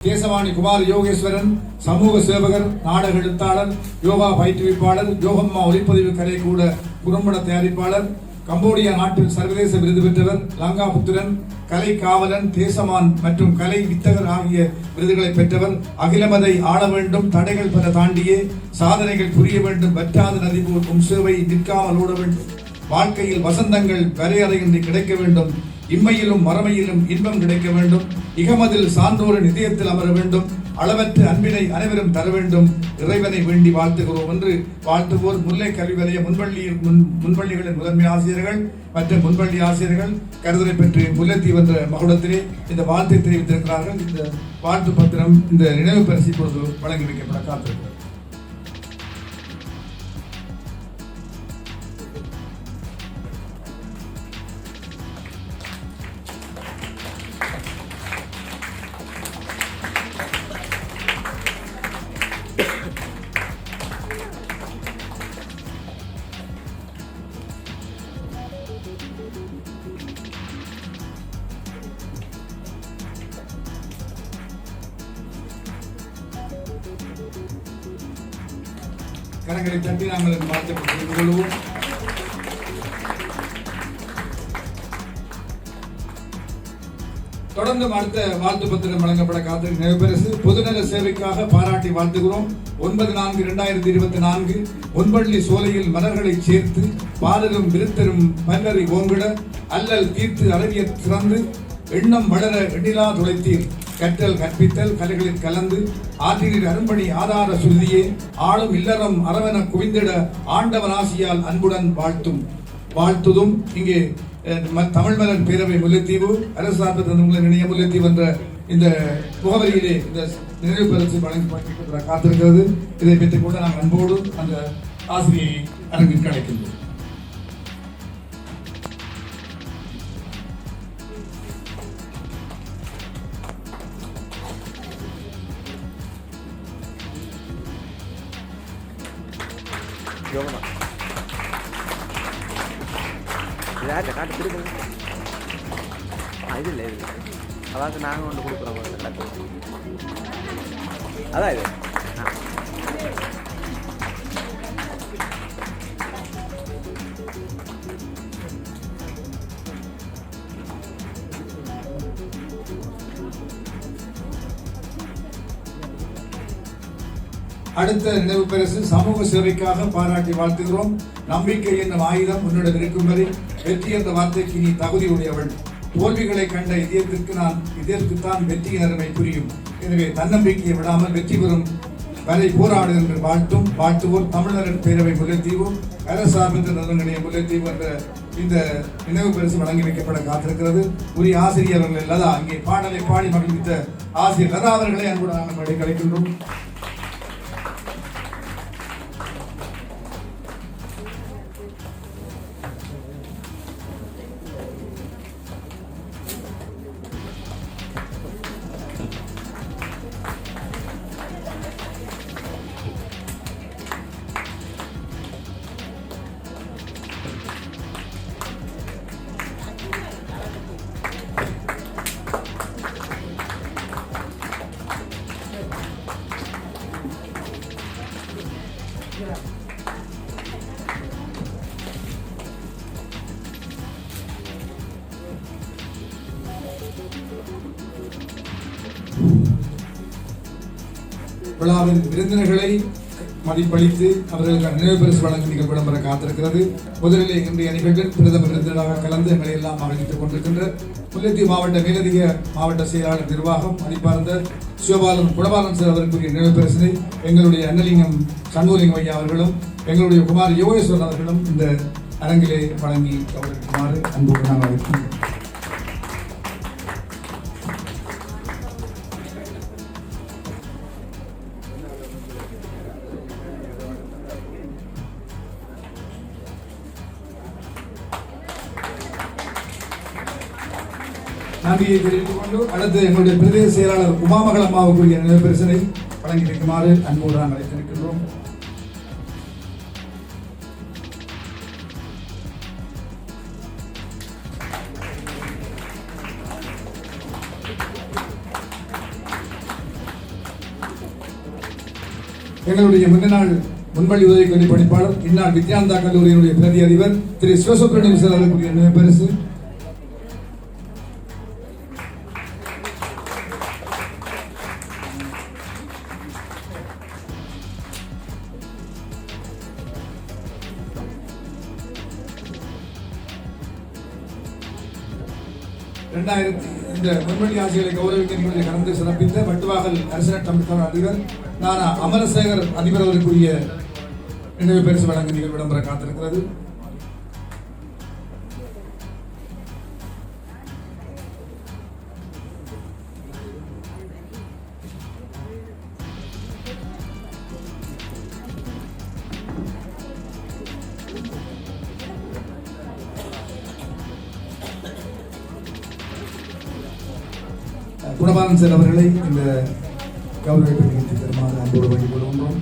தேசவாணி குமார் யோகேஸ்வரன் சமூக சேவகர், நாடக எழுத்தாளர், யோகா பயிற்றுவிப்பாளர், யோகம்மா ஒளிப்பதிவு கலை கூட குறும்பட தயாரிப்பாளர், கம்போடியா நாட்டில் சர்வதேச விருது பெற்றவர், லங்கா புத்திரன், கலை காவலன், தேசமான் மற்றும் கலை வித்தகர் ஆகிய விருதுகளை பெற்றவர். அகிலமதை ஆள வேண்டும், தடைகள் பல தாண்டியே சாதனைகள் புரிய வேண்டும், வற்றாத நதி போல் சேவை நிற்காமல் ஓட வேண்டும், வாழ்க்கையில் வசந்தங்கள் வரையறையின்றி கிடைக்க வேண்டும், இம்மையிலும் மறுமையிலும் இன்பம் கிடைக்க வேண்டும், இகமதில் சான்றோரின் இதயத்தில் அமர வேண்டும், அளவற்ற அன்பினை அனைவரும் தர வேண்டும், இறைவனை வேண்டி வாழ்த்துகிறோம் என்று வாழ்த்துவோர் முல்லை கல்வி வலய முன்பள்ளிகளின் முதன்மை ஆசிரியர்கள் மற்றும் முன்பள்ளி ஆசிரியர்கள் கருதுரை பெற்று முல்லைத்தீவு என்ற மகுடத்திலே இந்த வாழ்த்தை தெரிவித்திருக்கிறார்கள். இந்த வாழ்த்து பத்திரம் இந்த நினைவு பரிசு பொழுது வழங்கி வைக்கப்பட காத்திருக்கிறது. கரங்களை தட்டி நாங்கள் வாழ்த்து கொள்வோம். தொடர்ந்து அடுத்த வாழ்த்து பத்திரம் வழங்கப்பட காத்திருக்கும் நினைவு பரிசு பொதுநல சேவைக்காக பாராட்டி வாழ்த்துகிறோம். 9/4/2024 பொன்பள்ளி சோலையில் மலர்களை சேர்த்து பாலரும் விருத்தரும் மன்னரை ஓங்கிட அல்லல் தீர்த்து அறவிய சிறந்து எண்ணம் வளர எண்ணிலா துளைத்தீர் கற்றல் கற்பித்தல் கலைகளில் கலந்து ஆற்றினீர் அரும்பணி ஆதார சுருதியே ஆளும் இல்லறம் அரவன குவிந்திட ஆண்டவன் ஆசியால் அன்புடன் வாழ்த்துதும். இங்கே தமிழ் மலர் பேரவை முல்லைத்தீவு அரசு சார்பு தந்த நினைய முல்லைத்தீவு என்ற இந்த முகவரியிலே இந்த நினைவு பரிசு வழங்கி காத்திருக்கிறது. இதை பெற்றுக் கொண்டு நாங்கள் அன்போடு அந்த ஆசிரியை அரங்கிற்கு அழைக்கின்றோம். காட்டு திருப்பி இது இல்லை, இது அதாவது நாங்கள் கொண்டு கொடுக்குறோம். அதான் இது அடுத்த நினைவு பரிசு சமூக சேவைக்காக பாராட்டி வாழ்த்துகிறோம். நம்பிக்கை என்னும் ஆயுதம் உன்னிடம் இருக்கும் வரை வெற்றி என்ற வார்த்தைக்கு நீ தகுதி உடையவள். தோல்விகளை கண்ட இதயத்துக்குத்தான் வெற்றியின் அருமை புரியும். எனவே தன்னம்பிக்கையை விடாமல் வெற்றி பெறும் வரை போராடு என்று வாழ்த்துவோர் தமிழரின் பேரவை முல்லைத்தீவு அரசு சார்பு நிலைய முல்லைத்தீவு என்ற இந்த நினைவு பரிசு வழங்கி வைக்கப்பட காத்திருக்கிறது. உரிய ஆசிரியர்கள் லதா இங்கே பாடலை பாடி மகிழ்வித்த ஆசிரியர் லதா அவர்களை அன்புடன் நாங்கள் கலைக்கின்றோம். விழாவின் விருந்தினர்களை மதிப்பளித்து அவர்களுக்கு நினைவு பரிசு வழங்கும் நிகழ்வு பெற காத்திருக்கிறது. முதலிலே இன்றைய நிகழ்வில் பிரதம விருந்தினராக கலந்து எங்களை எல்லாம் மகிழ்வித்துக் கொண்டிருக்கின்ற முல்லைத்தீவு மாவட்ட மேலதிக மாவட்ட செயலாளர் நிர்வாகம் மதிப்பார்ந்த சிவபாலன் குடபாலன் சார் அவர்களுக்குரிய நினைவு பரிசினை எங்களுடைய அன்னலிங்கம் சண்முகலிங்கம் ஐயா அவர்களும் எங்களுடைய குமார் யோகேஸ்வரன் அவர்களும் இந்த அரங்கிலே வழங்கி கௌரவிக்குமாறு அன்போடு நாங்கள் அழைக்கின்றோம். நன்றியை தெரிவித்துக் கொண்டு அடுத்து எங்களுடைய பிரதேச செயலாளர் உமாமகள் அம்மாவுக்குரிய நினைவு பரிசினை வழங்கி வைக்குமாறு அன்போடு நாங்கள் அழைத்திருக்கின்றோம். எங்களுடைய முன்னாள் முன்பள்ளி உதவி கல்வி பணிப்பாளர் இந்நாள் வித்யானந்தா கல்லூரியினுடைய பிரதி அதிபர் திரு சிவசுப்ரமணியம் சார் அவர்களுடைய நினைவு பரிசு. இந்த முன்வழி ஆசிரியர்களை கௌரவிக்க நிகழ்ச்சியை கலந்து சிறப்பித்த வட்டுவாகல் அரசினர் தமிழ்நாடு அதிபர் நானா அமரசேகர் அதிபர் அவருக்குரிய நினைவு பரிசு வழங்க நிகழ்வு இடம்பெற காத்திருக்கிறது. குணபாலன் சார் அவர்களை இந்த கௌரவத்தை நிகழ்ச்சி தருமாறு அன்போடு வேண்டிக் கொள்கின்றோம்.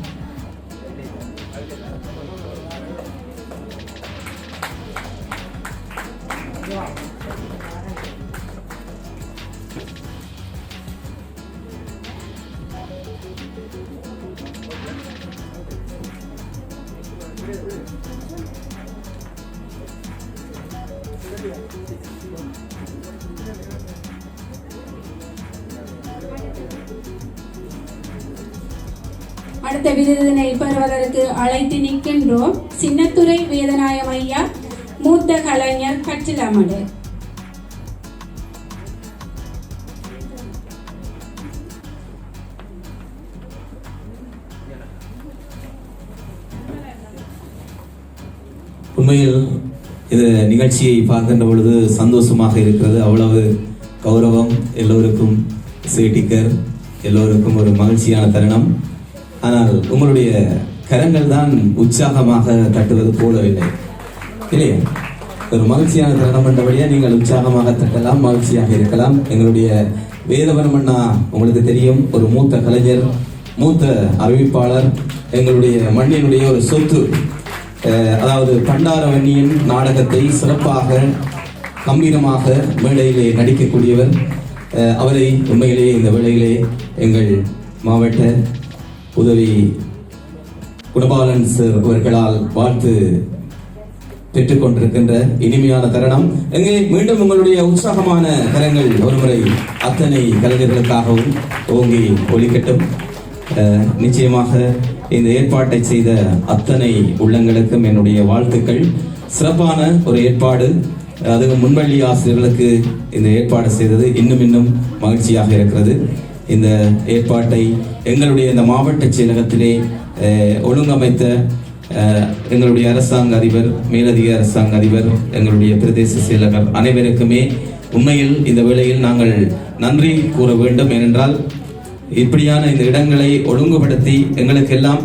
அடுத்த விருதினை பெறுவதற்கு அழைத்து நிற்கின்றோம் சின்னத்துறை வேதநாயகம் ஐயா, மூத்த கலைஞர் கச்சிலமடு. உண்மையில் இந்த நிகழ்ச்சியை பார்க்கின்ற பொழுது சந்தோஷமாக இருக்கிறது. அவ்வளவு கௌரவம், எல்லோருக்கும் சேட்டிக்கர், எல்லோருக்கும் ஒரு மகிழ்ச்சியான தருணம். ஆனால் உங்களுடைய கரங்கள் தான் உற்சாகமாக தட்டுவது போலவில்லை, இல்லையா? ஒரு மகிழ்ச்சியான தருணம் என்றபடியா நீங்கள் உற்சாகமாக தட்டலாம், மகிழ்ச்சியாக இருக்கலாம். எங்களுடைய வேதவரம் அண்ணா உங்களுக்கு தெரியும், ஒரு மூத்த கலைஞர், மூத்த அறிவிப்பாளர், எங்களுடைய மண்ணினுடைய ஒரு சொத்து. அதாவது பண்டாரவன்னியின் நாடகத்தை சிறப்பாக கம்பீரமாக மேடையிலே நடிக்கக்கூடியவர். அவரை உண்மையிலேயே இந்த வேளையிலே எங்கள் மாவட்ட உதவி குணபாலன் சார் அவர்களால் வாழ்த்து பெற்றுக் கொண்டிருக்கின்ற இனிமையான தருணம். எங்கே மீண்டும் உங்களுடைய உற்சாகமான கரங்கள் ஒருமுறை அத்தனை கலைஞர்களுக்காகவும் ஓங்கி ஒலிக்கட்டும். நிச்சயமாக இந்த ஏற்பாட்டை செய்த அத்தனை உள்ளங்களுக்கும் என்னுடைய வாழ்த்துக்கள். சிறப்பான ஒரு ஏற்பாடு. அது முன்வள்ளி ஆசிரியர்களுக்கு இந்த ஏற்பாடு செய்தது இன்னும் மகிழ்ச்சியாக இருக்கிறது. இந்த ஏற்பாட்டை எங்களுடைய இந்த மாவட்ட செயலகத்திலே ஒழுங்கமைத்த எங்களுடைய அரசாங்க அதிபர், மேலதிக அரசாங்க அதிபர், எங்களுடைய பிரதேச செயலகர் அனைவருக்குமே உண்மையில் இந்த வேளையில் நாங்கள் நன்றி கூற வேண்டும். ஏனென்றால் இப்படியான இந்த இடங்களை ஒழுங்குபடுத்தி எங்களுக்கெல்லாம்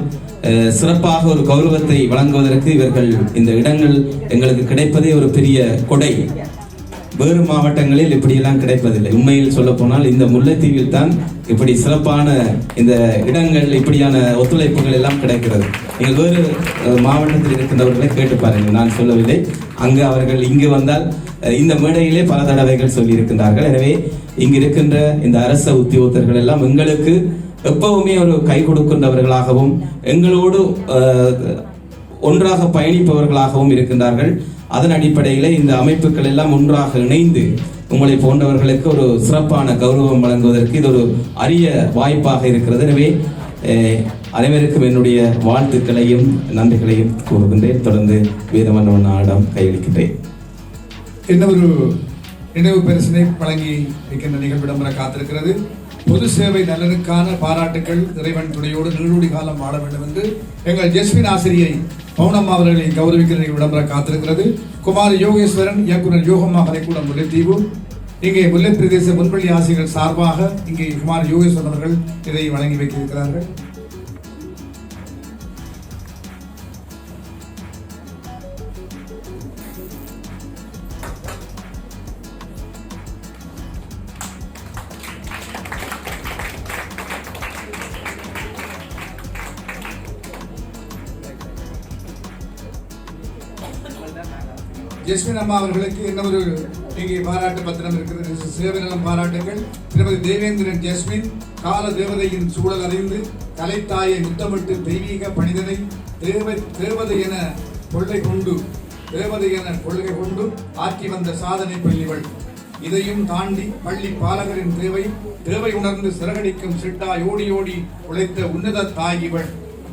சிறப்பாக ஒரு கௌரவத்தை வழங்குவதற்கு இவர்கள் இந்த இடங்கள் எங்களுக்கு கிடைப்பதே ஒரு பெரிய கொடை. வேறு மாவட்டங்களில் இப்படியெல்லாம் கிடைப்பதில்லை. உண்மையில் சொல்ல போனால் இந்த முல்லைத்தீவில் தான் இப்படி சிறப்பான இந்த இடங்கள், இப்படியான ஒத்துழைப்புகள் எல்லாம் கிடைக்கிறது. நீங்கள் வேறு மாவட்டத்தில் இருக்கின்றவர்களை கேட்டு பாருங்கள், நான் சொல்லவில்லை. அங்கு அவர்கள் இங்கு வந்தால் இந்த மேடையிலே பல தடவைகள் சொல்லி இருக்கின்றார்கள். எனவே இங்கு இருக்கின்ற இந்த அரச உத்தியோகத்தர்கள் எல்லாம் எங்களுக்கு எப்பவுமே ஒரு கை கொடுக்கின்றவர்களாகவும் எங்களோடு ஒன்றாக பயணிப்பவர்களாகவும் இருக்கின்றார்கள். அதன் அடிப்படையில் இந்த அமைப்புகள் எல்லாம் ஒன்றாக இணைந்து உங்களை போன்றவர்களுக்கு ஒரு சிறப்பான கௌரவம் வழங்குவதற்கு இது ஒரு அரிய வாய்ப்பாக இருக்கிறது. எனவே அனைவருக்கும் என்னுடைய வாழ்த்துக்களையும் நன்றிகளையும் கூறுகின்றேன். தொடர்ந்து வேதவண்ணாவிடம் கையளிக்கின்றேன். என்ன ஒரு நினைவு பரிசினை வழங்கி வைக்கின்ற நிகழ்வு இடம்பெற காத்திருக்கிறது. பொது சேவை நலனுக்கான பாராட்டுக்கள் இறைவன் துணையோடு நீடூடி காலம் வாழ வேண்டும் என்று எங்கள் ஜெஸ்மின் ஆசிரியை பவுனம்மா அவர்களை கௌரவிக்கிற நிகழ்வு இடம்பெற காத்திருக்கிறது. குமார் யோகேஸ்வரன், இயக்குனர் யோகம்மா கலைக்கூடம் முல்லைத்தீவு. இங்கே முல்லை பிரதேச முன்பள்ளி ஆசிரியர்கள் சார்பாக இங்கே குமார் யோகேஸ்வரன் அவர்கள் இதை வழங்கி வைத்திருக்கிறார்கள். ஜெஸ்மின் அம்மா அவர்களுக்கு என்ன ஒரு இங்கே பாராட்டு பத்திரம் இருக்கிறது. சேவை நலம் பாராட்டுகள். திருமதி தேவேந்திரன் ஜெஸ்மின், கால தேவதையின் சூழல் அறிந்து கலைத்தாயை முத்தமிட்டு தெய்வீக பணிதனை தேவதை என கொள்கை கொண்டு ஆக்கி வந்த சாதனை பள்ளிவள். இதையும் தாண்டி பள்ளி பாலகரின் தேவை உணர்ந்து சிறகடிக்கும் சிட்டாய் ஓடி ஓடி உழைத்த உன்னத தாய் இவள்.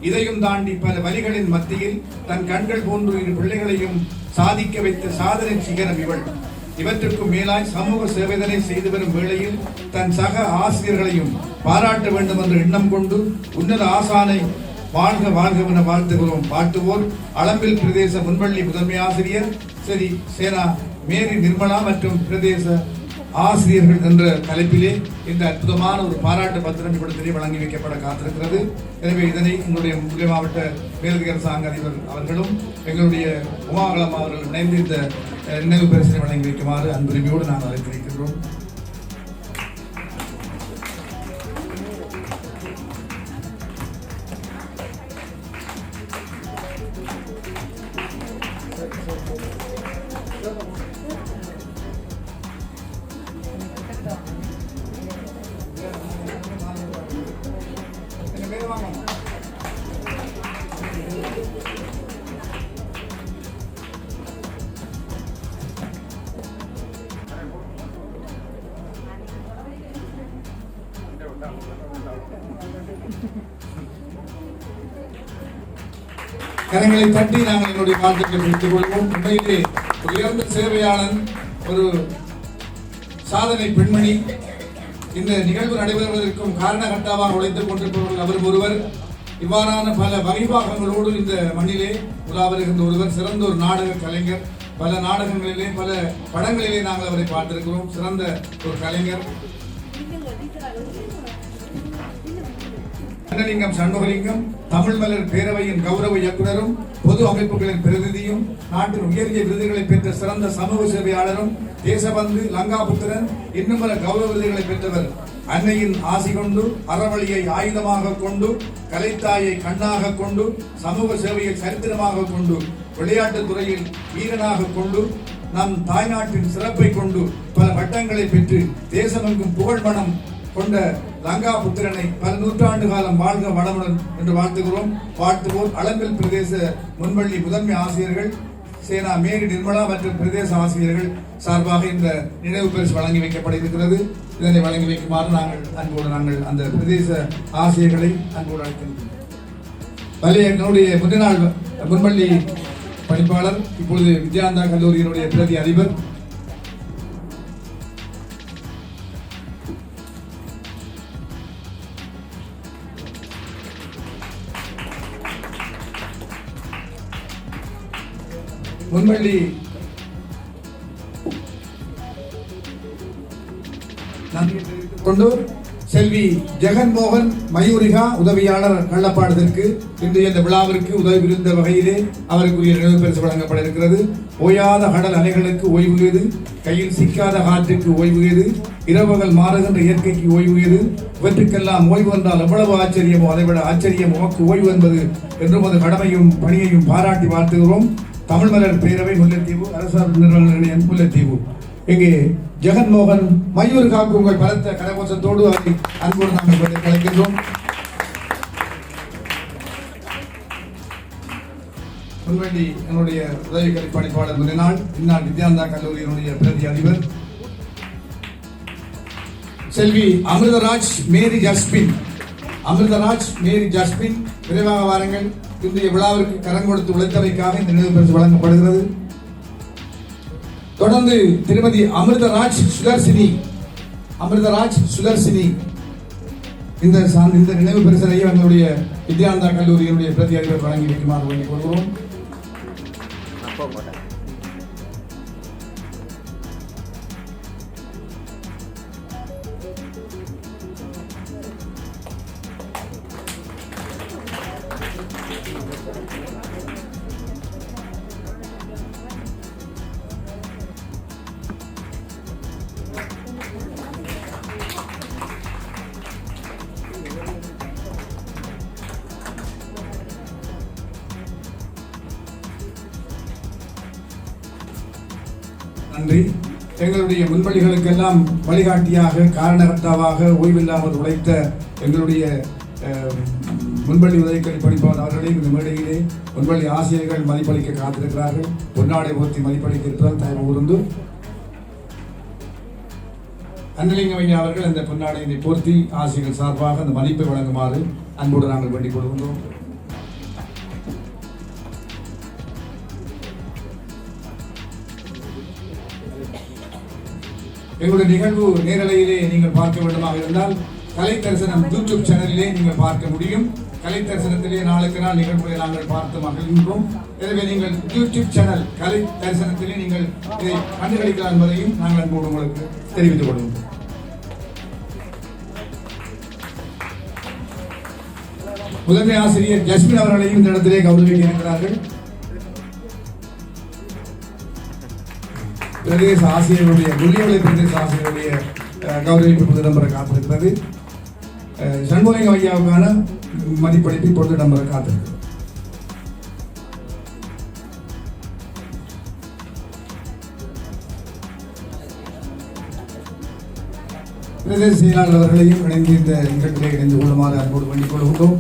இதையும் தாண்டி பல வலிகளின் மத்தியில் தன் கண்கள் போன்று இரு பிள்ளைகளையும் சாதிக்க வைத்த சாதனை சிகரம் இவள். இவற்றுக்கும் மேலாய் சமூக சேவைதனை செய்து வரும் வேளையில் தன் சக ஆசிரியர்களையும் பாராட்ட வேண்டும் என்ற எண்ணம் கொண்டு உன்னத ஆசானை வாழ்க வாழ்கவென வாழ்த்துவோர் அளம்பில் பிரதேச முன்பள்ளி முதன்மை ஆசிரியர் சரி சேனா மேரி நிர்மலா மற்றும் பிரதேச ஆசிரியர்கள் என்ற தலைப்பிலே இந்த அற்புதமான ஒரு பாராட்டு பத்திரம் இவ்விடத்திலே வழங்கி வைக்கப்பட காத்திருக்கிறது. எனவே இதனை எங்களுடைய முல்லை மாவட்ட மேலதிக அரசாங்க அதிபர் அவர்களும் எங்களுடைய உமாகலம் அவர்கள் இணைந்து இந்த நினைவு பரிசினை வழங்கி வைக்குமாறு அன்புரிமையோடு நாங்கள் அழைத்திருக்கின்றோம். கரங்களை தட்டி நாங்கள் என்னுடைய வாழ்த்துக்களை பெற்றுக் கொள்வோம். உண்மையிலே உயர்ந்த சேவையாளன், ஒரு சாதனை பெண்மணி. இந்த நிகழ்வு நடைபெறுவதற்கும் காரணகர்த்தாவாக உழைத்துக் கொண்டிருப்பவர்கள் அவர் ஒருவர். இவ்வாறான பல வகைபாகங்களோடு இந்த மண்ணிலே உலா வருகின்ற ஒருவர். சிறந்த ஒரு நாடக கலைஞர். பல நாடகங்களிலே பல படங்களிலே நாங்கள் அவரை பார்த்திருக்கிறோம். சிறந்த ஒரு கலைஞர். கண்ணலிங்கம் சண்முகலிங்கம் தமிழ் மலர் பேரவையின் கௌரவ இயக்குனரும் பொது அமைப்புகளின் பிரதிநிதியும் நாட்டின் உயரிய விருதுகளை பெற்ற சிறந்த சமூக சேவையாளரும் தேசபந்து லங்காபுத்திரன் இன்னும் பல கௌரவ விருதுகளை பெற்றவர். அன்னையின் ஆசி கொண்டு அறவழியை ஆயுதமாக கொண்டு கலைத்தாயை கண்ணாக கொண்டு சமூக சேவையை சரித்திரமாக கொண்டு விளையாட்டுத் துறையில் வீரனாக கொண்டு நம் தாய்நாட்டின் சிறப்பை கொண்டு பல பட்டங்களை பெற்று தேசமெங்கும் புகழ் மனம் கொண்ட லங்காபுத்திரனை பல நூற்றாண்டு காலம் வாழ்க வளமுடன் என்று வாழ்த்துவோர் அளம்பில் பிரதேச முன்பள்ளி முதன்மை ஆசிரியர்கள் சேனா மேரி நிர்மலா மற்றும் பிரதேச ஆசிரியர்கள் சார்பாக இந்த நினைவு பரிசு வழங்கி வைக்கப்பட இருக்கிறது. இதனை வழங்கி வைக்குமாறு நாங்கள் அந்த பிரதேச ஆசிரியர்களை அன்போடு அழைக்கின்றோம். என்னுடைய முன்னாள் முன்பள்ளி பணிப்பாளர், இப்பொழுது வித்யானந்தா கல்லூரியினுடைய பிரதி அதிபர் முன்பள்ளி கொண்டு செல்வி ஜெகன்மோகன் மயூரிகா உதவியாளர் கள்ளப்பாடத்திற்கு இன்றைய இந்த விழாவிற்கு உதவி புரிந்த வகையிலே அவருக்குரிய நினைவு பரிசு வழங்கப்பட இருக்கிறது. ஓயாத கடல் அலைகளுக்கு ஓய்வு ஏது, கையில் சிக்காத காற்றுக்கு ஓய்வு ஏது, இரவுகள் மாறுகின்ற இயற்கைக்கு ஓய்வு ஏது, இவற்றுக்கெல்லாம் ஓய்வு என்றால் எவ்வளவு ஆச்சரியமோ அதைவிட ஆச்சரியம் உமக்கு ஓய்வு என்பது என்றும் அது கடமையும் பணியையும் பாராட்டி வாழ்த்துகிறோம். தமிழ் மலர் பேரவை முல்லைத்தீவு அரசாங்க நிறுவன நிலையம் முல்லைத்தீவு. இங்கே ஜெகன்மோகன் மயூர் காக்கு உங்கள் பலத்த கரகோஷத்தோடு அதை அன்போடு நாங்கள் கலைக்கின்றோம். முன்வண்டி என்னுடைய உதவி கல்விப்பணிப்பாளர் இந்நாள் வித்யானந்தா கல்லூரியினுடைய பிரதி அதிபர் செல்வி அமிர்தராஜ் மேரி ஜஸ்பின் விரைவாக வாருங்கள். இன்றைய விழாவிற்கு கரம் கொடுத்து உழைத்தமைக்காக இந்த நினைவு பரிசு வழங்கப்படுகிறது. தொடர்ந்து திருமதி அமிர்தராஜ் சுதர்சினி இந்த நினைவு பரிசலையும் எங்களுடைய வித்யானந்தா கல்லூரியினுடைய பிரதி அதிபர் வழங்கி வைக்குமாறு வேண்டிக் கொள்கிறோம். நன்றி. எங்களுடைய முன்வழிகளுக்கெல்லாம் வழிகாட்டியாக காரணகர்த்தாவாக ஓய்வில்லாமல் உழைத்த எங்களுடைய முன்பள்ளி உதவிக்கல்வி படிப்பவர் அவர்களையும் இந்த மேடையிலே முன்பள்ளி ஆசிரியர்கள் மதிப்பளிக்க காத்திருக்கிறார்கள். பொன்னாடை போர்த்தி மதிப்பளிக்க இருப்பதால் தயவு கூர்ந்து அன்னலிங்கம் ஐயா அவர்கள் அந்த பொன்னாடையை போர்த்தி ஆசிரியர்கள் சார்பாக அந்த மதிப்பை வழங்குமாறு அன்போடு நாங்கள் வேண்டிக் கொள்கின்றோம். எங்களுடைய நிகழ்வு நேரலையிலே நீங்கள் பார்க்க வேண்டுமாக இருந்தால் கலை தரிசனம் யூடியூப் சேனலிலே நீங்கள் பார்க்க முடியும். கலை தரிசனத்திலே நாளுக்கு நாள் நிகழ்வுகளை நாங்கள் பார்த்து மகிழ்கின்றோம். எனவே நீங்கள் யூடியூப் சேனல் கலை தரிசனத்திலே நீங்கள் இதை கண்டுகளிக்கலாம் என்பதையும் நாங்கள் அன்போடு உங்களுக்கு தெரிவித்துக் கொள்கின்றோம். முதன்மை ஆசிரியர் ஜஸ்மின் அவர்களையும் இந்த இடத்திலே கௌரவிக்க இருக்கிறார்கள். பிரதேச ஆசிரியருடைய முள்ளியவளை பிரதேச ஆசிரியருடைய கௌரவிப்பு இடம்பெற காத்திருக்கிறது. சண்முலிங்கம் ஐயாவுக்கான மதிப்பளிப்பு இப்பொழுது இடம்பெற காத்திருக்கிறது. பிரதேச செயலாளர் அவர்களையும் இணைந்து இந்த நிகழ்ச்சியை இணைந்து கொள்ளுமாறு அன்போடு வேண்டிக் கொள்கின்றோம்.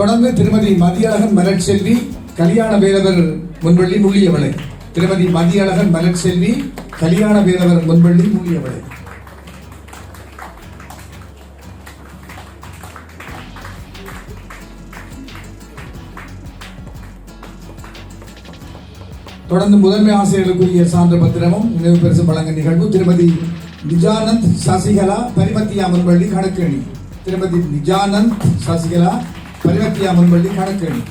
தொடர்ந்து திருமதி மதியழகன் மலர்செல்வி கல்யாண வேலவர் முன்பள்ளி முள்ளியவளை. திருமதி மதியழகன் மலர்செல்வி கல்யாண வேலவர் முன்பள்ளி முள்ளியவளை. தொடர்ந்து முதன்மை ஆசிரியர்களுக்குரிய சான்று பத்திரமும் நினைவு பரிசு வழங்க நிகழ்வு. திருமதி நிஜானந்த் சசிகலா பரிமத்தியா முன்பள்ளி கணக்கணி. திருமதி நிஜானந்த் சசிகலா பரிமத்தியா முன்பள்ளி கணக்கணி.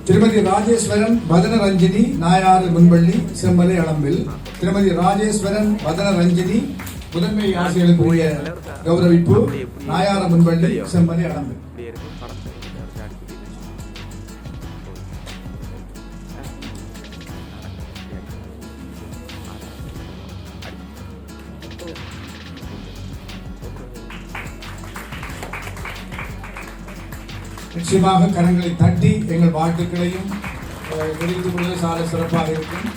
திருமதி ராஜேஸ்வரன் வதன ரஞ்சினி நாயாறு முன்பள்ளி செம்மலை அளம்பில். திருமதி ராஜேஸ்வரன் வதன ரஞ்சினி முதன்மை ஆசிரியர்களுக்குரிய கௌரவிப்பு நாயாறு முன்பள்ளி செம்மலை அளம்பில். நிச்சயமாக கரங்களை தட்டி எங்கள் வாழ்த்துக்களையும் தெரிவித்துக் கொள்வது சால சிறப்பாக இருக்கும்.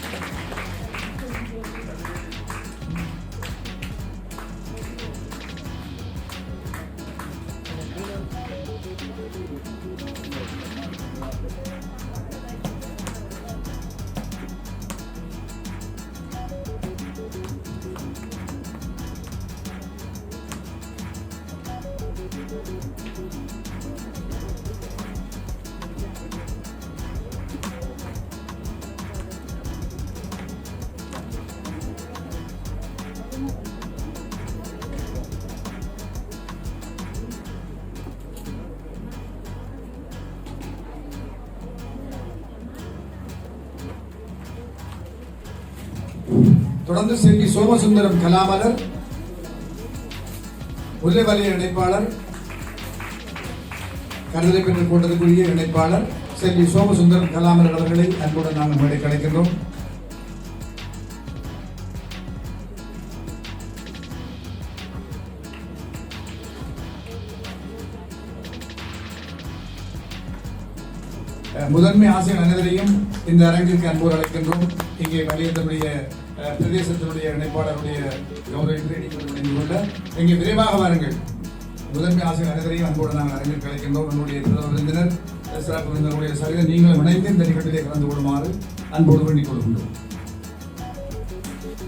தொடர்ந்து செல்வி சோமசுந்தரம் கலாமலர் முல்லைவலய இணைப்பாளர் கருதலை பெற்று கூட்டத்துக்குரிய இணைப்பாளர் செல்வி சோமசுந்தரம் கலாமலர் அவர்களை அன்புடன் நாங்கள் மேடை கிடைக்கின்றோம். முதன்மை ஆசிரியர் அனைவரையும் இந்த அரங்கிற்கு அன்போடு அழைக்கின்றோம். இங்கே வலியுறுத்தக்கூடிய பிரதேசத்தினுடைய இணைப்பாளருடைய கௌரவத்தை இணைந்து கொள்ள இங்கே விரைவாக வாருங்கள். முதன்மை ஆசிரியர் அனைவரையும் அன்போடு நாங்கள் அரங்கிற்கு அழைக்கின்றோம். நம்முடைய விருந்தினர் சிறப்பு விருந்தினருடைய சரிதை நீங்களும் இணைந்து இந்த நிகழ்ச்சியிலே கலந்து கொள்ளுமாறு அன்போடு வேண்டிக் கொள்கின்றோம்.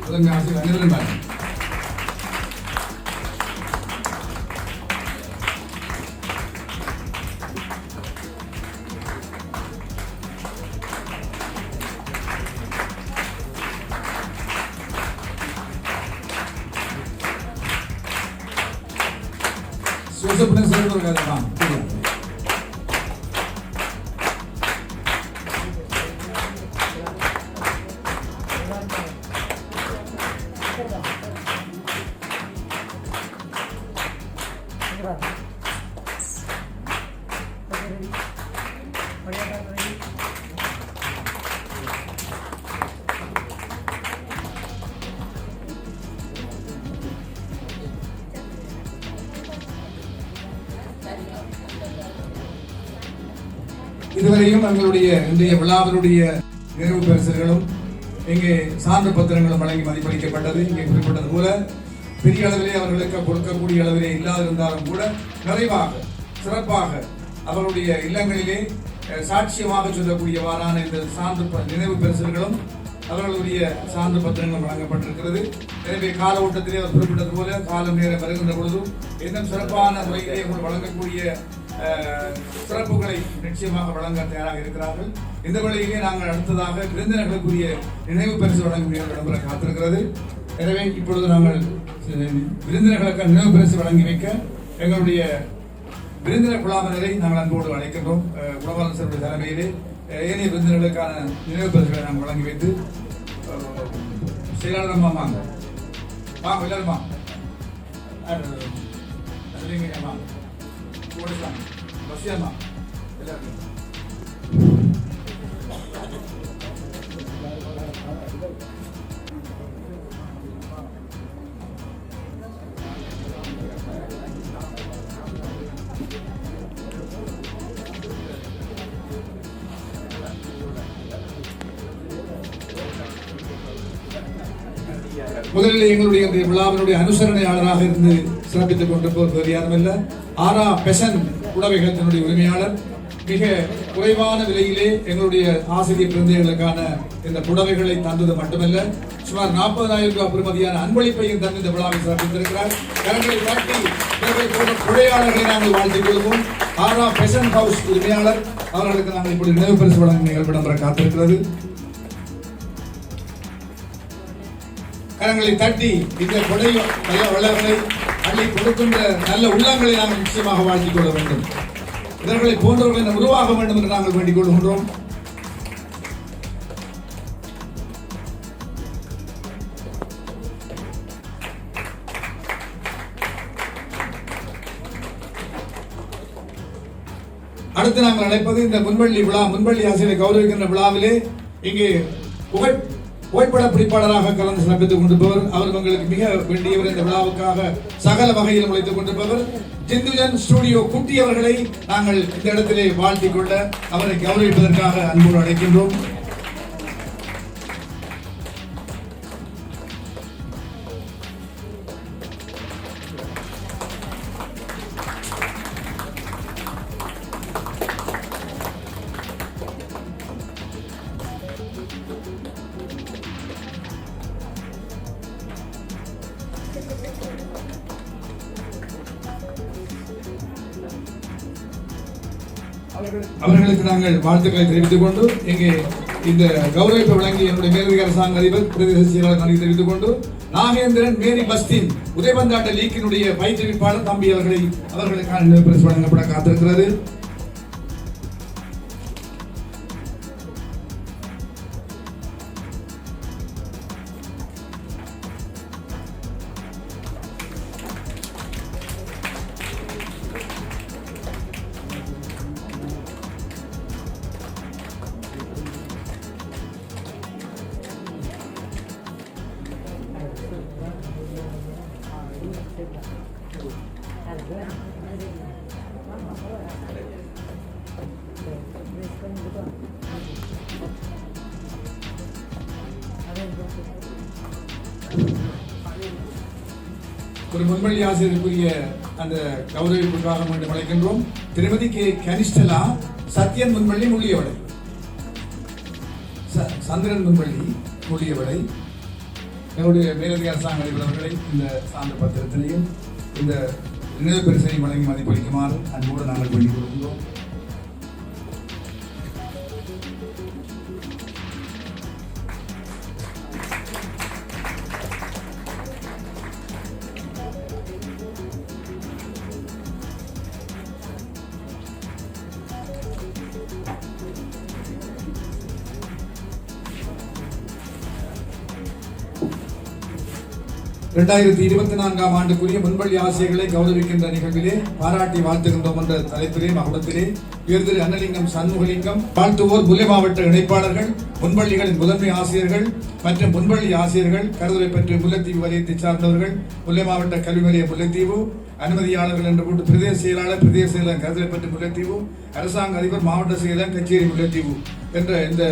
முதன்மை ஆசிரியர் அனைவரும் வாருங்கள். சுசப்புடன் சேர்ந்து கதைதான் இதுவரையும் எங்களுடைய இன்றைய விழாவினுடைய நிறைவு பரிசுகளும் இங்கே சான்று பத்திரங்களும் வழங்கி மதிப்பளிக்கப்பட்டது. இங்கே குறிப்பிட்டது போல பெரிய அளவிலே அவர்களுக்கு கொடுக்கக்கூடிய அளவிலே இல்லாதிருந்தாலும் கூட நிறைவாக சிறப்பாக அவருடைய இல்லங்களிலே சாட்சியமாக சொல்லக்கூடியவாறான இந்த சான்று நினைவு பரிசுகளும் அவர்களுடைய சான்று பத்திரங்களும் வழங்கப்பட்டிருக்கிறது. எனவே கால ஓட்டத்திலே அவர் குறிப்பிட்டது போல காலம் நேரம் வருகின்ற பொழுதும் இன்னும் சிறப்பான முறையிலே வழங்கக்கூடிய சிறப்புகளை நிச்சயமாக வழங்க தயாராக இருக்கிறார்கள். இந்த வேளையிலே நாங்கள் அடுத்ததாக விருந்தினர்களுக்குரிய நினைவு பரிசு வழங்கும் விளம்பரம் காத்திருக்கிறது. எனவே இப்பொழுது நாங்கள் விருந்தினர்களுக்கு நினைவு பரிசு வழங்கி வைக்க எங்களுடைய விருந்தினர் குழாவினரை நாங்கள் அன்போடு அழைக்கின்றோம். குழவாளர் தலைமையிலே ஏனைய விருந்தினர்களுக்கான நினைவு பரிசுகளை நாங்கள் வழங்கி வைத்து செயலாளர் வாங்க எல்லாருமா பசியாமா எல்லாருக்கும் முதலில் எங்களுடைய விழாவினுடைய அனுசரணையாளராக இருந்து சிறப்பித்துக் கொண்டிருப்பவர் யாருமல்ல ஆரா பெசன் உடவைகளத்தினுடைய உரிமையாளர். மிக குறைவான விலையிலே எங்களுடைய ஆசிரியர் குழந்தைகளுக்கான இந்த புடவைகளை தந்தது மட்டுமல்ல சுமார் 40,000 ரூபாய் பெறுமதியான அன்பளிப்பையும் தந்து இந்த விழாவை சிறப்பித்திருக்கிறார். கரங்களை காட்டி கொடையாளர்களை நாங்கள் வாழ்த்திக் கொள்வோம். ஆரா பெசன் ஹவுஸ் உரிமையாளர் அவர்களுக்கு நாங்கள் இப்படி நினைவு பரிசு வழங்கும் நிகழ்வு காத்திருக்கிறது. கரங்களை தட்டி இந்த கொடை வளர்களை அள்ளி கொடுக்கின்ற நல்ல உள்ளங்களை நாங்கள் நிச்சயமாக வாழ்த்திக் கொள்ள வேண்டும். இவர்களை போன்றவர்கள் உருவாக வேண்டும் என்று நாங்கள் வேண்டிக் கொள்கின்றோம். அடுத்து நாங்கள் அழைப்பது இந்த முன்பள்ளி விழா முன்பள்ளி ஆசிரியரை கௌரவிக்கின்ற விழாவிலே இங்கே புகைப்பட பிடிப்பாளராக கலந்து சிறப்பித்துக் கொண்டிருப்பவர். அவர் உங்களுக்கு மிக வேண்டியவர். இந்த விழாவுக்காக சகல வகையிலும் உழைத்துக் கொண்டிருப்பவர் ஜிந்துஜன் ஸ்டுடியோ குட்டி அவர்களை நாங்கள் இந்த இடத்திலே வாழ்த்திக் கொள்ள அவரை கௌரவிப்பதற்காக அன்போடு அழைக்கின்றோம். அவர்களுக்கு நாங்கள் வாழ்த்துக்களை தெரிவித்துக் கொண்டு இங்கே இந்த கௌரவிப்பு வழங்கி என்னுடைய மேலதிக அரசாங்க அதிபர் பிரதேச செயலாளர் நன்றி தெரிவித்துக் கொண்டு நாகேந்திரன் மேரி பஸ்தின் உதயபந்தாட்ட லீக்கினுடைய பயிற்றுவிப்பாளர் தம்பி அவர்களுக்கான நினைவு பரிசு வழங்கப்பட காத்திருக்கிறது. ஒரு முன்பள்ளி ஆசிரியருக்குரிய அந்த கௌரவிப்புக்காக மீண்டும் அழைக்கின்றோம். திருமதி கே கனிஷ்டலா சத்யன் முன்பள்ளி முள்ளியவளை சந்திரன் முன்பள்ளி முள்ளியவளை என்னுடைய மேலதிக அரசாங்க அதிபர்களை இந்த சான்று பத்திரத்தினையும் இந்த நினைவு பரிசையும் வழங்கி மதிப்பளிக்குமாறு அன்போடு நாங்கள் வேண்டிக் கொள்கின்றோம். 2024 ஆண்டுக்குரிய முன்பள்ளி ஆசிரியர்களை கௌரவிக்கின்ற நிகழ்விலே பாராட்டி வாழ்த்துகின்றோம் என்ற தலைப்பிலே மகுடத்திலே உயர்திரு அன்னலிங்கம் சண்முகலிங்கம் வாழ்த்துவோர் முல்லை மாவட்ட இணைப்பாளர்கள், முன்பள்ளிகளின் முதன்மை ஆசிரியர்கள் மற்றும் முன்பள்ளி ஆசிரியர்கள், கருதுரை பெற்று முல்லைத்தீவு வலயத்தை சார்ந்தவர்கள், முல்லை மாவட்ட கல்வி வலய முல்லைத்தீவு, அனுமதியாளர்கள் என்று போட்டு பிரதேச செயலாளர் கருதுரை பெற்று முல்லைத்தீவு, அரசாங்க அதிபர் மாவட்ட செயலர் கச்சேரி முல்லைத்தீவு என்ற இந்த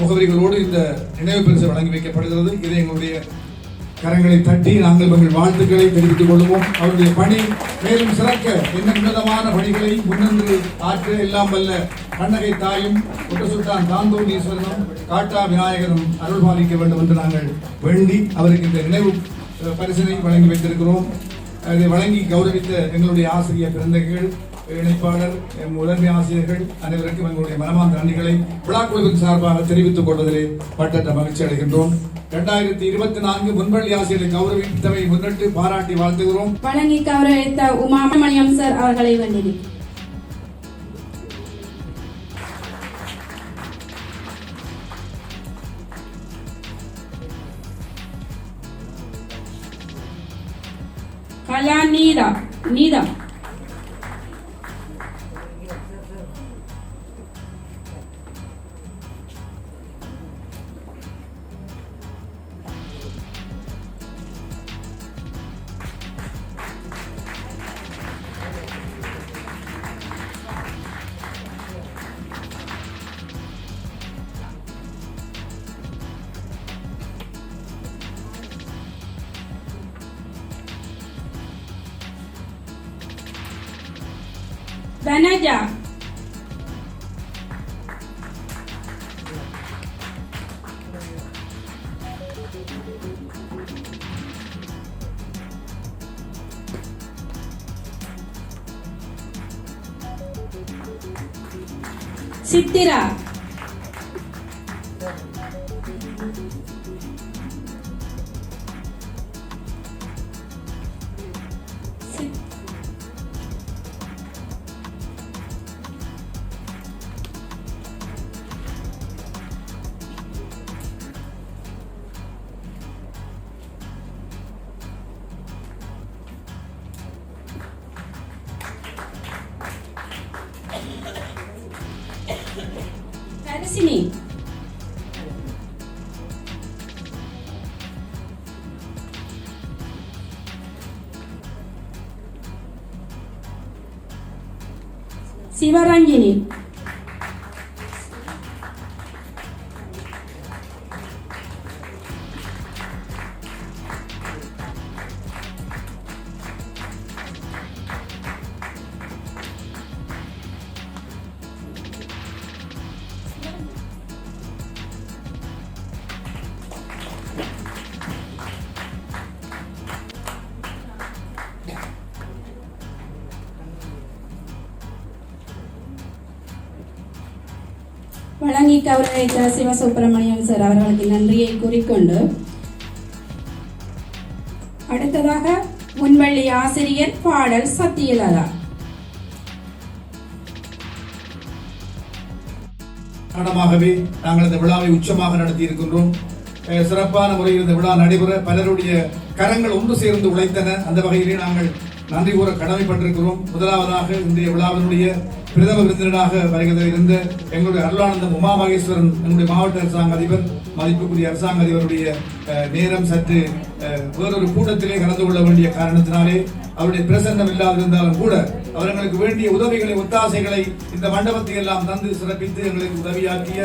முகவரிகளோடு இந்த நினைவு பரிசு வழங்கி வைக்கப்படுகிறது. இதை எங்களுடைய கரங்களை தட்டி நாங்கள் உங்கள் வாழ்த்துக்களை தெரிவித்துக் கொள்வோம். அவருடைய பணி மேலும் சிறக்க என்ன உன்னதமான பணிகளை முன்னின்று ஆற்ற எல்லாம் வல்ல கண்ணகை தாயும் ஒட்டசுட்டான் தாந்தூர் ஈஸ்வரனும் காட்டா விநாயகரும் அருள் பாலிக்க வேண்டும் என்று நாங்கள் வேண்டி அவருக்கு இந்த நினைவு பரிசினை வழங்கி வைத்திருக்கிறோம். அதை வழங்கி கௌரவித்த எங்களுடைய ஆசிரியர் பிறந்தகள், இணைப்பாளர், முதன்மை ஆசிரியர்கள் அனைவருக்கும் எங்களுடைய மனமார்ந்த நன்றிகளை விழாக்குழுவின் சார்பாக தெரிவித்துக் கொள்வதிலே பட்டற்ற மகிழ்ச்சி அடைகின்றோம். 2024 முன்பள்ளி ஆசிரியரை கௌரவித்தவை முன்னிட்டு பாராட்டி வாழ்த்துகிறோம். வழங்கி கௌரவித்த உமாமணியம் சார் அவர்களை வேண்டினேன். கலா நீதா Banaja Sitira Sini Sivaranjini வழங்கி கௌரவித்த சிவசுப்பிரமணியம் சார் அவர்களுக்கு நன்றியை கூறிக்கொண்டு அடுத்ததாக முன்பள்ளி ஆசிரியர் பாடல் சத்தியலதா. காரணமாகவே நாங்கள் இந்த விழாவை உச்சமாக நடத்தி இருக்கின்றோம். சிறப்பான முறையில் இந்த விழா நடைபெற பலருடைய கரங்கள் ஒன்று சேர்ந்து உழைத்தன. அந்த வகையிலே நாங்கள் நன்றி கூற கடமைப்பட்டிருக்கிறோம். முதலாவதாக இன்றைய விழாவினுடைய பிரதம விருந்தினராக வருகிறது இருந்த எங்களுடைய அருளானந்தம் உமா மகேஸ்வரன், எங்களுடைய மாவட்ட அரசாங்க அதிபர், மதிப்புக்குரிய அரசாங்க அதிபருடைய நேரம் சற்று வேறொரு கூட்டத்திலே கலந்து கொள்ள வேண்டிய காரணத்தினாலே அவருடைய பிரசன்னம் இல்லாதிருந்தாலும் கூட அவர்களுக்கு வேண்டிய உதவிகளை, ஒத்தாசைகளை இந்த மண்டபத்தை எல்லாம் தந்து சிறப்பித்து எங்களுக்கு உதவியாற்றிய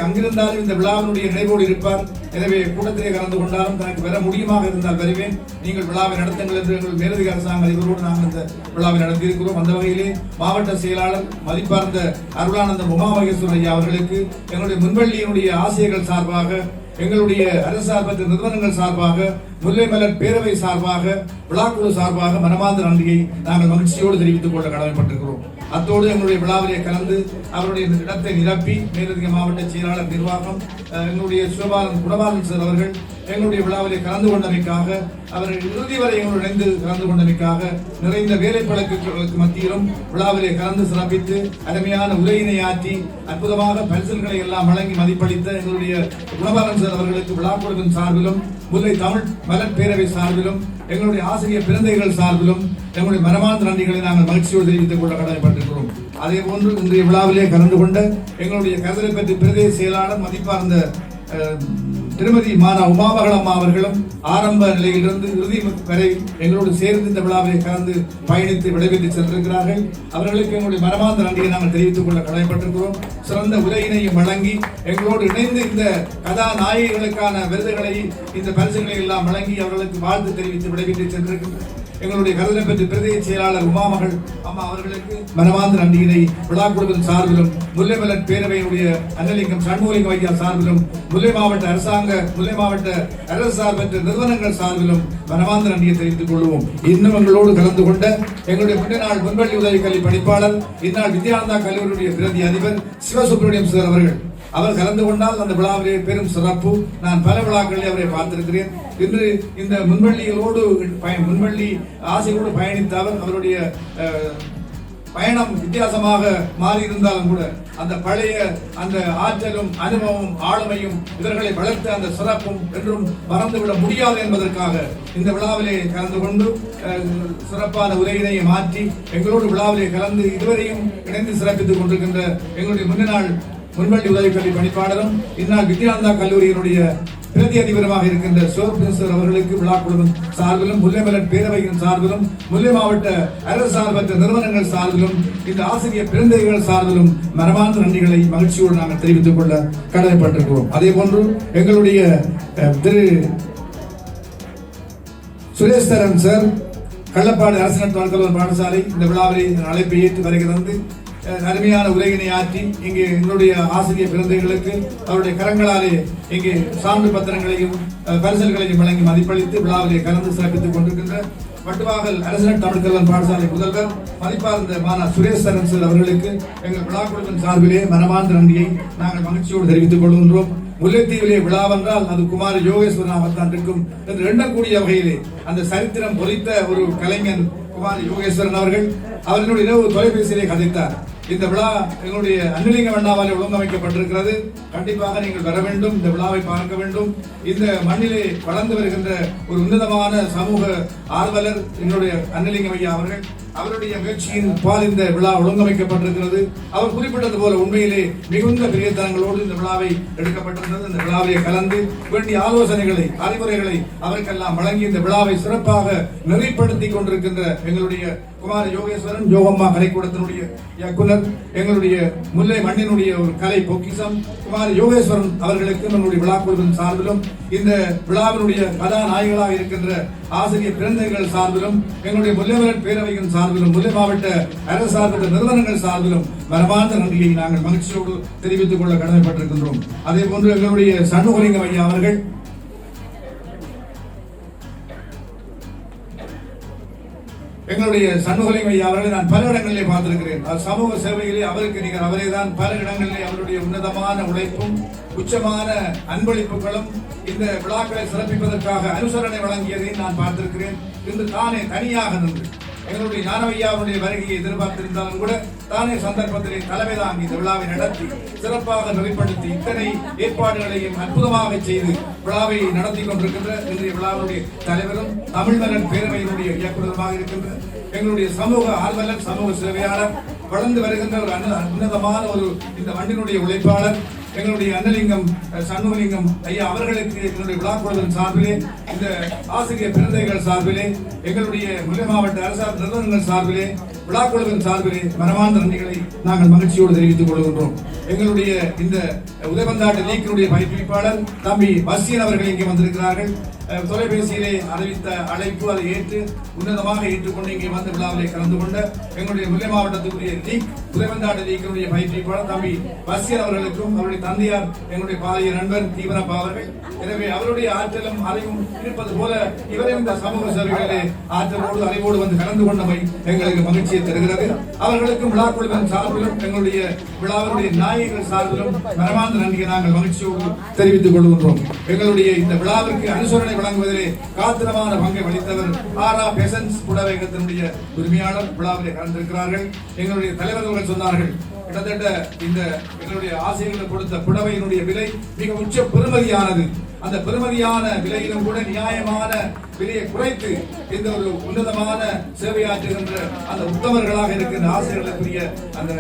அங்கிருந்தாலும் இந்த விழாவினுடைய நினைவோடு இருப்பார். எனவே கூட்டத்திலே கலந்து கொண்டாலும் தனக்கு வர முடியுமாக இருந்தால் வருவேன், நீங்கள் விழாவை நடத்துங்கள் என்று எங்கள் மேலதிக அரசாங்க அதிபரோடு நாங்கள் இந்த விழாவை நடத்தியிருக்கிறோம். அந்த வகையிலே மாவட்ட செயலாளர் மதிப்பார்ந்த அருளானந்தம் உமா மகேஸ்வரன் ஐயா அவர்களுக்கு எங்களுடைய முன்பள்ளியினுடைய ஆசிரியர்கள் சார்பாக, எங்களுடைய அரசார்பற்ற நிறுவனங்கள் சார்பாக, முல்லை மலர் பேரவை சார்பாக, விழாக்குழு சார்பாக மனமார்ந்த நன்றியை நாங்கள் மகிழ்ச்சியோடு தெரிவித்துக் கொள்ள கடமைப்பட்டிருக்கிறோம். அத்தோடு எங்களுடைய விழாவிலே கலந்து அவருடைய இடத்தை நிரப்பி மேலதிக மாவட்ட செயலாளர் நிர்வாகம், எங்களுடைய சிவபாலன் குணபாலன் சார் அவர்கள், எங்களுடைய விழாவிலே கலந்து கொண்டமைக்காக, அவர்கள் இறுதி வரை எங்களோடு இணைந்து கலந்து கொண்டமைக்காக, நிறைந்த வேலைப்பழக்கங்களுக்கு மத்தியிலும் விழாவிலே கலந்து சிறப்பித்து அருமையான உரையினை ஆற்றி அற்புதமாக பரிசல்களை எல்லாம் வழங்கி மதிப்பளித்த எங்களுடைய குணபாலன் சார் அவர்களுக்கு விழா குழுவின் சார்பிலும், முல்லை தமிழ் மலர் பேரவை சார்பிலும், எங்களுடைய ஆசிரியர் பிறந்தைகள் சார்பிலும் எங்களுடைய மனமார்ந்த நன்றிகளை நாங்கள் மகிழ்ச்சியோடு தெரிவித்துக் கொள்ள கடமைப்பட்டிருக்கிறோம். அதே போன்று இன்றைய விழாவிலே கலந்து கொண்ட எங்களுடைய கருதலை பற்றி பிரதேச செயலாளர் மதிப்பார்ந்த திருமதி மானா உமாமகளம்மா அவர்களும் ஆரம்ப நிலையிலிருந்து இறுதி வரை எங்களோடு சேர்ந்து இந்த விழாவை கலந்து பயணித்து விடைபெற்று சென்றிருக்கிறார்கள். அவர்களுக்கு எங்களுடைய மனமார்ந்த நன்றியை நாங்கள் தெரிவித்துக் கொள்ள கடமைப்பட்டிருக்கிறோம். சிறந்த உரையினையும் வழங்கி எங்களோடு இணைந்து இந்த கதாநாயகிகளுக்கான விருதுகளை, இந்த பரிசுகளை எல்லாம் வழங்கி அவர்களுக்கு வாழ்த்து தெரிவித்து விடைபெற்று சென்றிருக்கின்றனர். எங்களுடைய கருதலை பற்றி பிரதேச செயலாளர் உமாமகள் அம்மா அவர்களுக்கு மனமார்ந்த நன்றியினை விழா குழுவின் சார்பிலும், முல்லை மலர் பேரவையுடைய அன்னலிங்கம் சண்முகலிங்கம் ஐயா சார்பிலும், முல்லை மாவட்ட அரசு சார்பற்ற நிறுவனங்கள் சார்பிலும் மனமார்ந்த நன்றியை தெரிவித்துக் கொள்வோம். இன்னும் எங்களோடு கலந்து கொண்ட எங்களுடைய முன்னாள் முன்பள்ளி உதவி கல்வி பணிப்பாளர், இந்நாள் வித்யானந்தா கல்லூரியுடைய பிரதி அதிபர் சிவசுப்ரமணியம் சார் அவர்கள், அவர் கலந்து கொண்டால் அந்த விழாவிலே பெரும் சிறப்பு. நான் பல விழாக்களில் அவரை பார்த்திருக்கிறேன். இன்று இந்த முன்பள்ளி ஆசையோடு பயணித்த அவருடைய பயணம் வித்தியாசமாக மாறியிருந்தாலும் கூட அந்த பழைய அந்த ஆற்றலும் அனுபவமும் ஆளுமையும் இவர்களை வளர்த்த அந்த சிறப்பும் என்றும் மறந்துவிட முடியாது என்பதற்காக இந்த விழாவிலே கலந்து கொண்டு சிறப்பான உரையினை மாற்றி எங்களோடு விழாவிலே கலந்து இதுவரையும் இணைந்து சிறப்பித்துக் கொண்டிருக்கின்ற எங்களுடைய முன்னாள் முன்பள்ளி உதவிக்கல்வி பணிப்பாளரும், இந்நாள் வித்யானந்தா கல்லூரியினுடைய பிரதி அதிபருமாக இருக்கின்ற சிவபிரேசர் அவர்களுக்கு விழா குழுவின் சார்பிலும், முல்லை மலர் பேரவையின் சார்பிலும், முல்லை மாவட்ட அரசு சார்பற்ற நிறுவனங்கள் சார்பிலும், இந்த ஆசிரியர் பிறந்தைகள் சார்பிலும் மனமார்ந்த நன்றிகளை மகிழ்ச்சியோடு நாங்கள் தெரிவித்துக் கொள்ள கடமைப்பட்டிருக்கிறோம். அதே போன்று எங்களுடைய திரு சுரேஸ்வரன் சார், கள்ளப்பாடு அரசு பாடசாலை இந்த விழாவை அழைப்பை ஏற்று வருகிறது. அருமையான உரையினை ஆற்றி இங்கே எங்களுடைய ஆசிரியர் பிறந்தைகளுக்கு அவருடைய கரங்களாலே இங்கே சான்று பத்திரங்களையும் பரிசல்களையும் வழங்கி மதிப்பளித்து விழாவிலே கலந்து சிறப்பித்துக் கொண்டிருக்கின்ற வட்டுவாகல் அரசு தமிழ் கல்வன் பாடசாலை முதல்வர் மதிப்பார்ந்த மானா சுரேஸ்வரன் சார் அவர்களுக்கு எங்கள் விழா குழுவின் சார்பிலே மனமார்ந்த நன்றியை நாங்கள் மகிழ்ச்சியோடு தெரிவித்துக் கொள்கின்றோம். முல்லைத்தீவிலே விழாவென்றால் அது குமார யோகேஸ்வரனாகத்தான் இருக்கும் என்று எண்ணக்கூடிய வகையிலே அந்த சரித்திரம் பொறித்த ஒரு கலைஞன் குமார யோகேஸ்வரன் அவர்கள் அவர்களுடைய இரவு தொலைபேசியிலே கதைத்தார். இந்த விழா எங்களுடைய அன்னலிங்க வண்ணாவாலே ஒழுங்கமைக்கப்பட்டிருக்கிறது. கண்டிப்பாக நீங்கள் வர வேண்டும், இந்த விழாவை பார்க்க வேண்டும். இந்த மண்ணிலே வளர்ந்து வருகின்ற ஒரு உன்னதமான சமூக ஆர்வலர் எங்களுடைய அன்னலிங்கம் ஐயா அவர்கள், அவருடைய முயற்சியின் பால் இந்த விழா ஒழுங்கமைக்கப்பட்டிருக்கிறது. அவர் குறிப்பிட்டது போல உண்மையிலே மிகுந்த பிரியத்தனங்களோடு இந்த விழாவை எடுக்கப்பட்டிருந்தது. இந்த விழாவை கலந்து வேண்டிய ஆலோசனைகளை, அறிவுரைகளை அவருக்கெல்லாம் வழங்கி இந்த விழாவை சிறப்பாக நெறிப்படுத்தி கொண்டிருக்கின்ற எங்களுடைய குமார யோகேஸ்வரன் யோகம்மா கலைக்கூடத்தினுடைய இயக்குனர், எங்களுடைய முல்லை மண்ணினுடைய ஒரு கலை பொக்கிசம் குமார யோகேஸ்வரன் அவர்களுக்கு நம்முடைய விழா குழுவின் சார்பிலும், இந்த விழாவினுடைய கதாநாயகர்களாக இருக்கின்ற ஆசிரியர் பிறந்தைகள் சார்பிலும், எங்களுடைய முல்லை மலர் பேரவையின் சார்பிலும், முல்லை மாவட்ட அரசு சார்பற்ற நிறுவனங்கள் சார்பிலும் மனமார்ந்த நன்றியை நாங்கள் மகிழ்ச்சியோடு தெரிவித்துக் கொள்ள கடமைப்பட்டிருக்கின்றோம். அதே போன்று எங்களுடைய சண்முகலிங்கம் ஐயா அவர்கள், எங்களுடைய சண்முகலிங்கம் ஐயா அவர்களை நான் பல இடங்களிலே பார்த்திருக்கிறேன். சமூக சேவையிலே அவருக்கு நிகர் அவரே தான். பல இடங்களிலே அவருடைய உன்னதமான உழைப்பும் உச்சமான அன்பளிப்புகளும் இந்த விழாக்களை சிறப்பிப்பதற்காக அனுசரணை வழங்கியதை நான் பார்த்திருக்கிறேன். இன்று தானே தனியாக நின்று எங்களுடைய ஞானவையாவுடைய வருகையை எதிர்பார்த்திருந்தாலும் கூட தானே சந்தர்ப்பத்திலே தலைமை தாங்கி இந்த விழாவை நடத்தி சிறப்பாக நெறிப்படுத்தி இத்தனை ஏற்பாடுகளையும் அற்புதமாக செய்து விழாவை நடத்தி கொண்டிருக்கின்ற இன்றைய விழாவுடைய தலைவரும் தமிழ் மலர் பேரவையினுடைய இயக்குநருமாக இருக்கின்ற எங்களுடைய சமூக ஆர்வலர், சமூக சேவையாளர், வளர்ந்து வருகின்ற ஒரு உன்னதமான ஒரு இந்த மண்ணினுடைய உழைப்பாளர் எங்களுடைய அன்னலிங்கம் சண்முகலிங்கம் ஐயா அவர்களுக்கு எங்களுடைய விழா குழுவின் சார்பிலே, இந்த ஆசிரியர் பிறந்தைகள் சார்பிலே, எங்களுடைய முல்லை மாவட்ட அரசு நிறுவனங்கள் சார்பிலே, விழா குழுவின் சார்பிலே மனமார்ந்த நன்றிகளை நாங்கள் மகிழ்ச்சியோடு தெரிவித்துக் கொள்கின்றோம். எங்களுடைய இந்த உதயபந்தாட்டு லீக்கினுடைய பயிற்றுவிப்பாளர் தம்பி பஸ்யன் அவர்கள் இங்கே வந்திருக்கிறார்கள். தொலைபேசியிலே அறிவித்த அழைப்பு அதை ஏற்று உன்னதமாக ஏற்றுக்கொண்டு இங்கே வந்து விழாவிலே கலந்து கொண்ட எங்களுடைய முல்லை மாவட்டத்துக்குரிய லீக் உதயபந்தாட்டு லீக்கினுடைய பயிற்றுவிப்பாளர் தம்பி பஸ்யன் அவர்களுக்கும் அவருடைய தந்தையார் எங்களுடைய பாரிய நண்பர் தீவனப்பா அவர்கள். எனவே அவருடைய ஆற்றலும் அறிவும் இருப்பது போல இவரும் இந்த சமூக சேவைகளிலே ஆற்றலோடு அறிவோடு வந்து கலந்து கொண்டமை எங்களுக்கு மகிழ்ச்சியை தருகிறது. அவர்களுக்கும் விழா குழுவின் சார்பிலும் எங்களுடைய விழாவினுடைய நாயகர்கள் சார்பிலும் மனமார்ந்த நன்றியை நாங்கள் மகிழ்ச்சியோடு தெரிவித்துக் கொள்கின்றோம். எங்களுடைய இந்த விழாவிற்கு அனுசரணை வழங்குவதிலே காத்திரமான பங்கை வகித்தவர் ஆரா பெசன்ஸ் புடவைகத்தினுடைய உரிமையாளர் விழாவிலே கலந்திருக்கிறார்கள். எங்களுடைய தலைவர்கள் சொன்னார்கள், கிட்டத்தட்ட இந்த எங்களுடைய ஆசிரியர்கள் கொடுத்த புடவையினுடைய விலை மிக உச்ச பெறுமதியானது. அந்த பெறுமதியான விலையிலும் கூட நியாயமான விலையை குறைத்து இந்த ஒரு உன்னதமான சேவையாற்றுகின்ற அந்த உத்தமர்களாக இருக்கின்ற ஆசிரியர்களுக்குரிய அந்த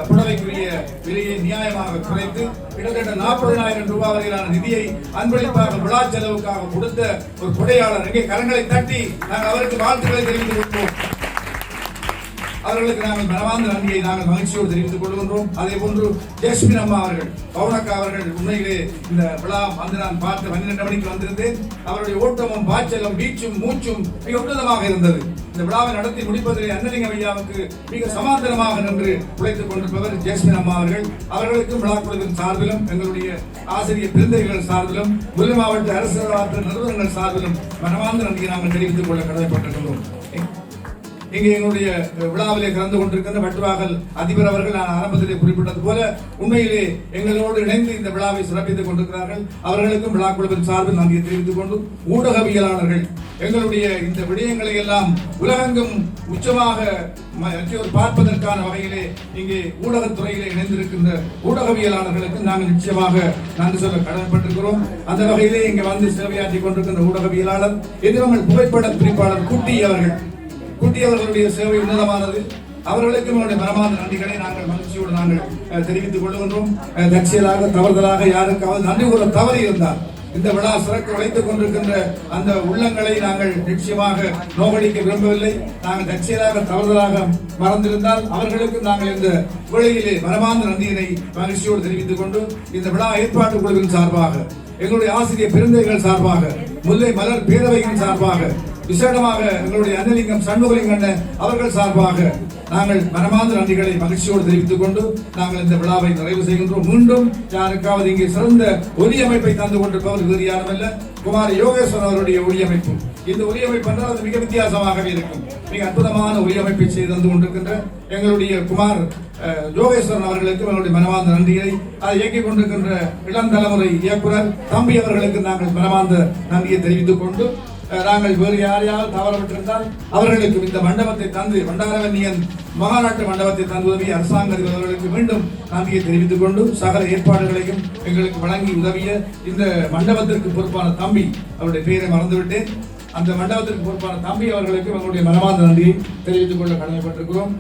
புடவைக்குரிய விலையை நியாயமாக குறைத்து கிட்டத்தட்ட 40,000 ரூபாய் வரையிலான நிதியை அன்பளிப்பாக விழா செலவுக்காக கொடுத்த ஒரு கொடையாளர். எங்கே கரங்களை தட்டி நாங்கள் அவருக்கு வாழ்த்துக்களை தெரிவித்துக் கொள்வோம். அவர்களுக்கு நாங்கள் மனமார்ந்த நன்றியை நாங்கள் மகிழ்ச்சியோடு தெரிவித்துக் கொள்கின்றோம். அதே போன்று ஜெஸ்மின் அம்மா அவர்கள், பவுனக்கா அவர்கள், உண்மையிலே இந்த விழா வந்து நான் பார்த்து 12 மணிக்கு வந்திருந்தேன். அவருடைய ஓட்டமும் பாய்ச்சலும் வீச்சும் மூச்சும் மிக உன்னதமாக இருந்தது. இந்த விழாவை நடத்தி முடிப்பதிலே அன்னலிங்கம் ஐயாவுக்கு மிக சமாந்தரமாக நின்று உழைத்துக் கொண்டிருப்பவர் ஜெஸ்மின் அம்மா அவர்கள். அவர்களுக்கும் விழா குழுவின் சார்பிலும் எங்களுடைய ஆசிரியர் பிரிந்தைகள் சார்பிலும் முல்லை மாவட்ட அரசு நிறுவனங்கள் சார்பிலும் மனமார்ந்த நன்றியை நாங்கள் தெரிவித்துக் கொள்ள கடமைப்பட்டிருக்கிறோம். இங்கே எங்களுடைய விழாவிலே கலந்து கொண்டிருக்கின்ற வட்டுவாகல் அதிபர் அவர்கள் நான் ஆரம்பத்திலே குறிப்பிட்டது போல உண்மையிலே எங்களோடு இணைந்து இந்த விழாவை சிறப்பித்துக் கொண்டிருக்கிறார்கள். அவர்களுக்கும் விழா குழுவின் சார்பில் நன்றியை தெரிவித்துக் கொண்டு ஊடகவியலாளர்கள் எங்களுடைய இந்த விடயங்களை எல்லாம் உலகெங்கும் உச்சமாக பார்ப்பதற்கான வகையிலே இங்கே ஊடகத்துறையிலே இணைந்திருக்கின்ற ஊடகவியலாளர்களுக்கு நாங்கள் நிச்சயமாக நன்றி சொல்ல கடமைப்பட்டிருக்கிறோம். அந்த வகையிலே இங்கே வந்து சேவையாற்றிக் கொண்டிருக்கின்ற ஊடகவியலாளர் எதிர்வங்கள் புகைப்பட பிரிப்பாளர் குட்டி அவர்களுடைய சேவை உன்னதமானது. அவர்களுக்கு நம்முடைய மனமார்ந்த நன்றிகளை நாங்கள் மகிழ்ச்சியோடு நாங்கள் தெரிவித்துக் கொள்கின்றோம். தற்செயலாக தவறுதலாக யாருக்காவது நன்றி கூற தவறி இருந்தால் இந்த விழா சிறக்க உழைத்துக் கொண்டிருக்கின்ற அந்த உள்ளங்களை நாங்கள் நிச்சயமாக நோகடிக்க விரும்பவில்லை. நாங்கள் தற்செயலாக தவறுதலாக மறந்திருந்தால் அவர்களுக்கு நாங்கள் இந்த வேளையிலே மனமார்ந்த நன்றியினை மகிழ்ச்சியோடு தெரிவித்துக் கொண்டு இந்த விழா ஏற்பாட்டு குழுவின் சார்பாக, எங்களுடைய ஆசிரியர் பெருந்தைகள் சார்பாக, முல்லை மலர் பேரவையின் சார்பாக, விசேடமாக எங்களுடைய அன்னலிங்கம் சண்முகலிங்கண்ண அவர்கள் சார்பாக நாங்கள் மனமார்ந்த நன்றிகளை மகிழ்ச்சியோடு தெரிவித்துக் கொண்டு நாங்கள் இந்த விழாவை நிறைவு செய்கின்றோம். மீண்டும் யாருக்காவது இங்கே சிறந்த ஒலியமைப்பை தந்து கொண்டிருப்பவர் வேறு யாருமல்ல, குமார் யோகேஸ்வரன் அவருடைய ஒலியமைப்பு. இந்த ஒலியமைப்பு என்றால் அது மிக வித்தியாசமாகவே இருக்கும். மிக அற்புதமான ஒலியமைப்பை செய்து தந்து கொண்டிருக்கின்ற எங்களுடைய குமார் யோகேஸ்வரன் அவர்களுக்கு எங்களுடைய மனமார்ந்த நன்றியை, அதை இயக்கிக் கொண்டிருக்கின்ற இளம் தலைமுறை இயக்குனர் தம்பி அவர்களுக்கு நாங்கள் மனமார்ந்த நன்றியை தெரிவித்துக் கொண்டு நாங்கள் வேறு யாரையாவது தவறவிட்டிருந்தால் அவர்களுக்கு இந்த மண்டபத்தை தந்து வண்டாரவன்னியன் மகாநாட்டு மண்டபத்தை தந்து உதவிய அரசாங்க அதிபர்களுக்கு மீண்டும் நன்றியை தெரிவித்துக் கொண்டு சகல ஏற்பாடுகளையும் எங்களுக்கு வழங்கி உதவிய இந்த மண்டபத்திற்கு பொறுப்பான தம்பி, அவருடைய பெயரை மறந்துவிட்டேன், அந்த மண்டபத்திற்கு பொறுப்பான தம்பி அவர்களுக்கு எங்களுடைய மனமார்ந்த நன்றியை தெரிவித்துக் கொள்ள கடமைப்பட்டிருக்கிறோம்.